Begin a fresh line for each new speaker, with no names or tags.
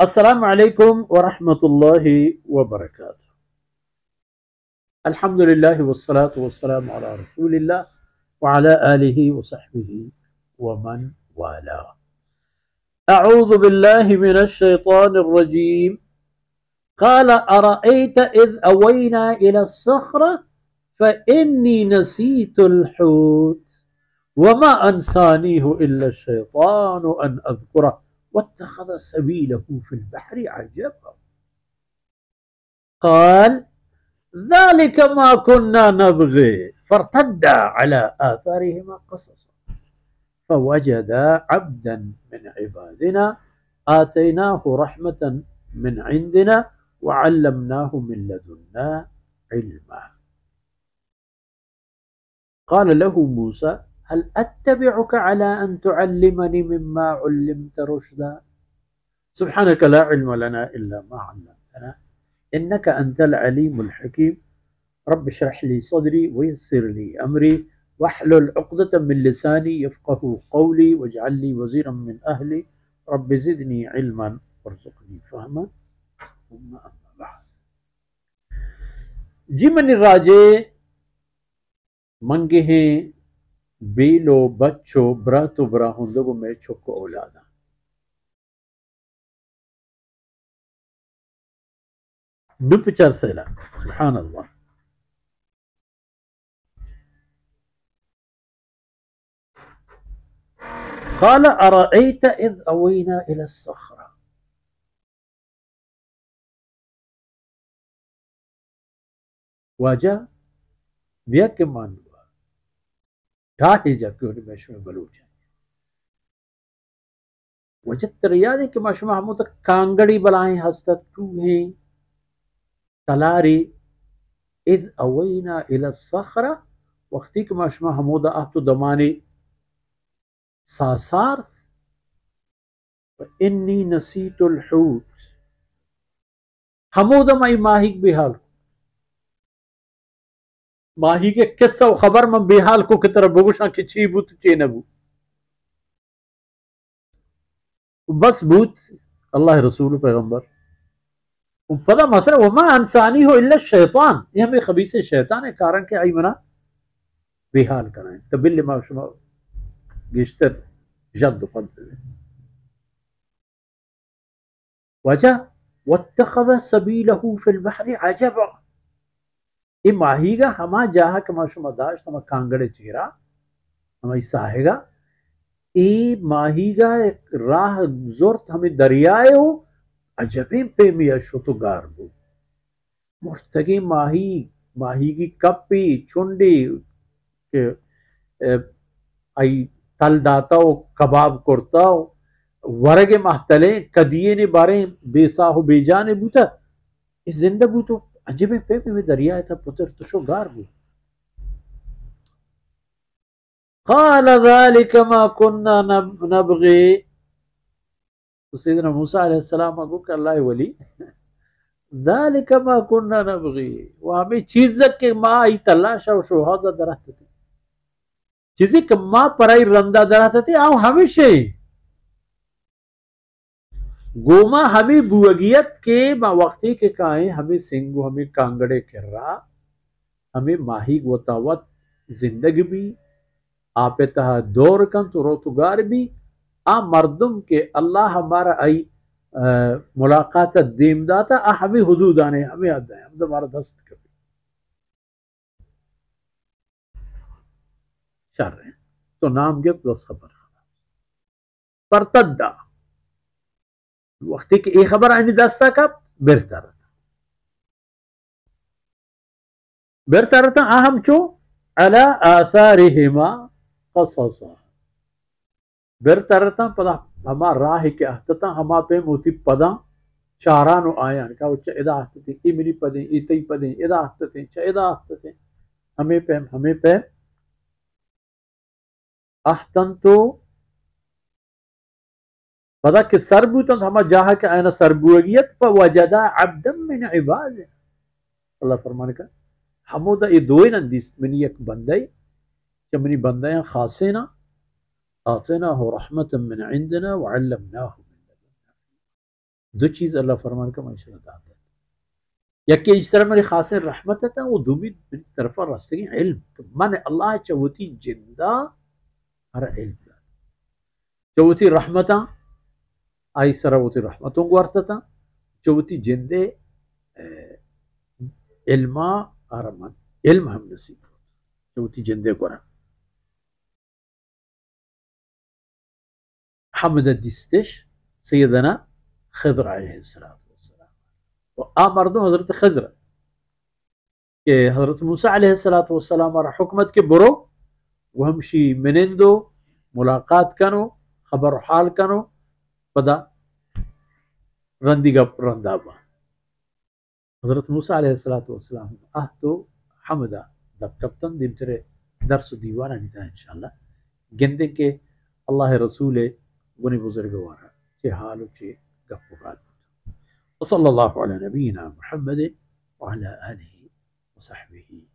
السلام علیکم ورحمۃ اللہ وبرکاتہ۔ الحمد للہ والصلاة والسلام علی رسول اللہ وعلی آلہ وصحبہ ومن والاه۔ اعوذ باللہ من الشیطان الرجیم۔ قال ارأيت اذ اوینا الى الصخرة فإنی نسیت الحوت وما انسانیہ الا الشیطان ان اذکرہ واتخذ سبيله في البحر عجبا قال ذلك ما كنا نبغي فارتدا على آثارهما قصصا فوجدا عبدا من عبادنا آتيناه رحمة من عندنا وعلمناه من لدنا علما قال له موسى هل أتبعك على أن تعلمني مما علمت رشدا سبحانك لا علم لنا إلا ما علمتنا إنك أنت العليم الحكيم رب اشرح لي صدري ويسر لي أمري واحلل عقدة من لساني يفقه قولي واجعل لي وزيرا من أهلي رب زدني علما وارزقني فهما ثم أما بعد جی من راجے منگے ہیں بیلو بچو براتو برا ہندگو میں چھکو اولادا نپچر سیلا سبحان اللہ۔ قال ارأيت اذ اوینا الى الصخرة واجہ بیا کے مان ٹھاٹی جا کے انہیں مشمع بلوچ ہے وجدت ریادی کے مشمع ہموں تک کانگڑی بلائیں ہستا تو ہیں تلاری اذ اوینا الى الصخرة وقتی کے مشمع ہموں دا احتو دمانی ساسارت انی نسیت الحوت ہموں دا مائی ماہی بحال ماہی کے قصہ و خبر من بحال کو کتر بگوشاں کہ چی بوت چی نبو بس بوت اللہ رسول پیغمبر پتہ مسئلہ وما انسانی ہو الا الشیطان یہ ہمیں خبیث شیطان ہے کارن کے آئی منا بحال کرائیں تبل ما شما گشتر جد قد وجہ واتخذ سبیلہ فی البحر عجبا یہ ماہی گا ہما جاہا کما شما داشت ہما کانگڑے چیرا ہما ساہے گا ای ماہی گا راہ زورت ہمیں دریائے ہو عجبیں پہ میا شتو گار بو مرتگی ماہی کی کپی چونڈی ای تل داتا ہو کباب کرتا ہو ورگ محتلیں کدیے نے باریں بے ساہو بے جانے بوتا اس زندہ بوتو عجبیں پہ میں دریائے تھا پتر تشو گار بو قال ذلك ما كنا نبغي تو سیدنا موسیٰ علیہ السلام کو کہ اللہ ولی ذلك ما كنا نبغي وہ ہمیں چیزک کے ما ای تلاشا و شوہازہ درہتے تھے چیزی کہ ما پرائی رندہ درہتے تھے آؤ ہمیشہ گوما ہمیں بوگیت کے وقتی کے کائیں ہمیں سنگو ہمیں کانگڑے کر رہا ہمیں ماہی گوتاوت زندگی بھی آپ تہا دور کن تو روتگار بھی آ مردم کے اللہ ہمارا آئی ملاقات دیم داتا آ ہمیں حدود آنے ہمیں آدھا ہے ہم دمارا دست کبھی چار رہے ہیں تو نام گفت بس خبر پرتدہ وقتی کہ ای خبر آئینی دستا کب برتا رہتا اہم چو علا آثارہما قصصا برتا رہتا پدا ہما راہ کے احتتا ہما پہ موتی پدا چارانو آیا کہا وچا ادا احتتے امنی پدیں ایتی پدیں ادا احتتے چا ادا احتتے ہمیں پہ احتن تو پدا کہ سربوتا ہما جاہا کہ آئینا سربوگیت فوجدا عبدا من عباد اللہ فرمانے کا ہمو دا یہ دوئی نندیست منی یک بندائی کہ منی بندائیں خاصینا آتیناہ رحمتا من عندنا وعلمناہ دو چیز اللہ فرمان کا معاشرہ داتا ہے یا کہ اس طرح میری خاص رحمت ہے وہ دومی طرف راستے علم من اللہ چوتی جندہ ہر علم چوتی رحمتا آئی سراوتی رحمتوں گوارتا چوتی جندے علما آرمان علم ہم نصیب چوتی جندے گورا حمد الدستش سیدنا خضر علیہ السلام مردوں حضرت خضر کہ حضرت موسیٰ علیہ السلام اور حکمت کے برو وہ ہمشی منندو ملاقات کنو خبر حال کنو پدا رندگا رندابا حضرت موسیٰ علیہ السلام تو حمدہ دب کبتن دیم ترے درس و دیوانا نیتا ہے انشاءاللہ گندے کے اللہ رسول گنی بزرگوارا چے حالو چے گفو حال وصلى الله على نبينا محمد وعلى آله وصحبه